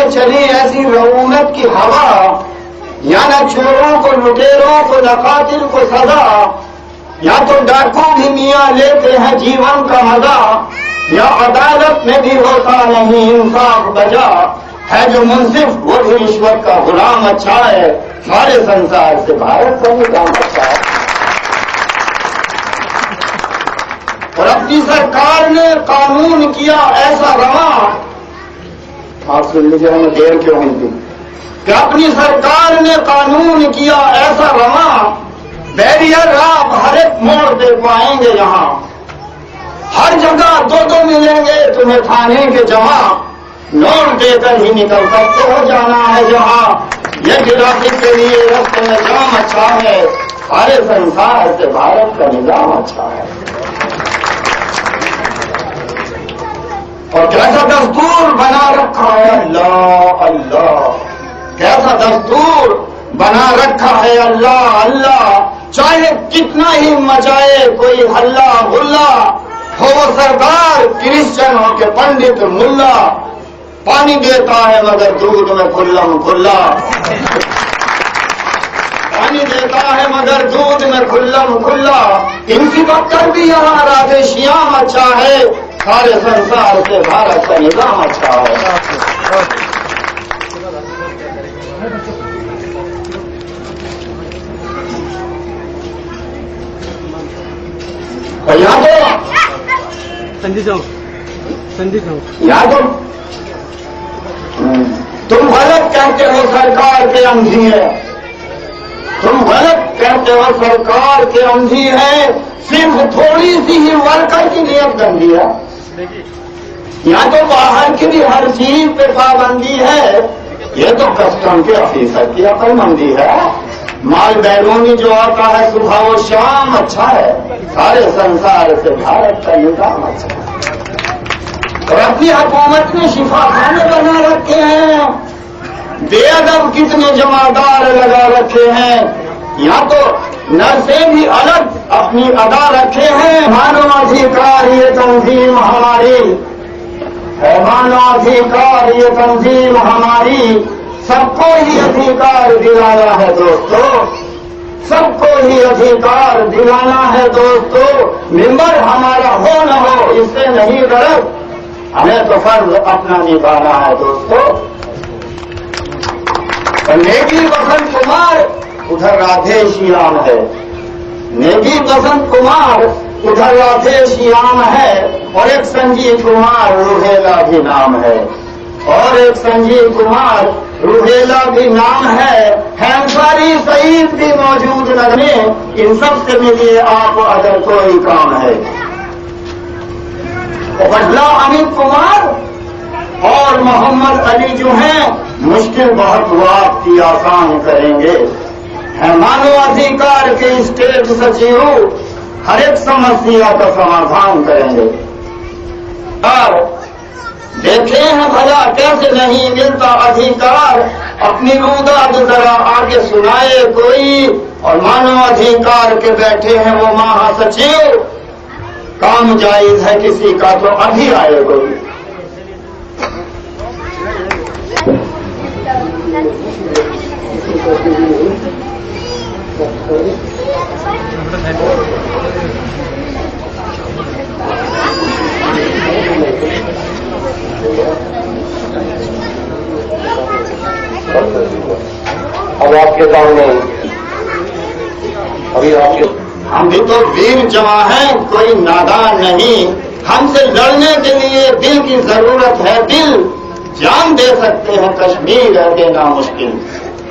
में चली ऐसी रऊनत की हवा, या न चोरों को, लुटेरों को, न कातिल को सजा, या तो डाकू भी मियाँ लेते हैं जीवन का मजा, या अदालत में भी होता नहीं इंसाफ बजा, है जो मुंसिफ वो भी ईश्वर का गुलाम अच्छा है, सारे संसार से भारत का निजाम अच्छा है। और अपनी सरकार ने कानून किया ऐसा रवा, आप सुन लीजिए, हमें देर क्यों हुई कि अपनी सरकार ने कानून किया ऐसा रवा, बैरियर आप हर एक मोड़ पे पाएंगे यहाँ, हर जगह दो मिलेंगे तुम्हें थाने के जमा, नोट देकर ही निकल सकते हो जाना है जहाँ, ये ट्रैफिक के लिए रस्ते में जाम अच्छा है, सारे संसार से भारत का निजाम अच्छा है। और कैसा दस्तूर बना रखा है अल्लाह अल्लाह, कैसा दस्तूर बना रखा है अल्लाह अल्लाह, चाहे कितना ही मचाए कोई हल्ला गुल्ला, हो वो सरदार क्रिश्चियन हो के पंडित मुल्ला, पानी देता है मगर दूध में खुल्लम खुल्ला, पानी देता है मगर दूध में खुल्लम खुल्ला, इनकी बक्कर भी यहाँ राधे श्याम अच्छा है, सारे संसार से भारत का निजाम अच्छा है। और यहाँ तो तुम गलत कहते हो सरकार के अंधी है, तुम गलत कहते हो सरकार के अंधी है, सिर्फ थोड़ी सी ही वर्कर की नियत गंदी है। यहाँ तो बाहर की भी हर चीज पे पाबंदी है, ये तो कस्टम के ऑफिसर की अकलमंदी है, माल बैरूनी जो आता है सुबह वो शाम अच्छा है, सारे संसार से भारत का निजाम अच्छा है। और अपनी हुकूमत में शिफाखाने बना रखे हैं, बेअदब कितने जमादार लगा रखे हैं, यहाँ तो नर्सें भी अलग अपनी अदा रखे हैं। मानवाधिकार ये तंजीम हमारी है, मानवाधिकार ये तंजीम हमारी, सबको ही अधिकार दिलाना है दोस्तों, सबको ही अधिकार दिलाना है दोस्तों, मिंबर हमारा हो न हो इससे नहीं गलत, हमें तो फर्ज अपना निभाना है दोस्तों। नेगी बसंत कुमार उधर राधे श्याम है, नेगी बसंत कुमार उधर राधे श्याम है, और एक संजीव कुमार रूहेला भी नाम है, और एक संजीव कुमार रूहेला भी नाम है, अंसारी सईद भी मौजूद लगने, इन सब से मिलिए आप अगर कोई काम है। बदला अमित कुमार और मोहम्मद अली जो हैं मुश्किल बहुत वक्त की आसान करेंगे, है मानवाधिकार के स्टेट सचिव हर एक समस्या का समाधान करेंगे। और देखे हैं भला कैसे नहीं मिलता अधिकार, अपनी रुदाद जरा आगे सुनाए कोई, और मानवाधिकार के बैठे हैं वो महासचिव, काम जायज है किसी का तो अभी आए कोई। अब आपके सामने अभी आपके, हम भी तो वीर जवान हैं, कोई नादान नहीं, हमसे लड़ने के लिए दिल की जरूरत है, दिल जान दे सकते हैं, कश्मीर है देना मुश्किल।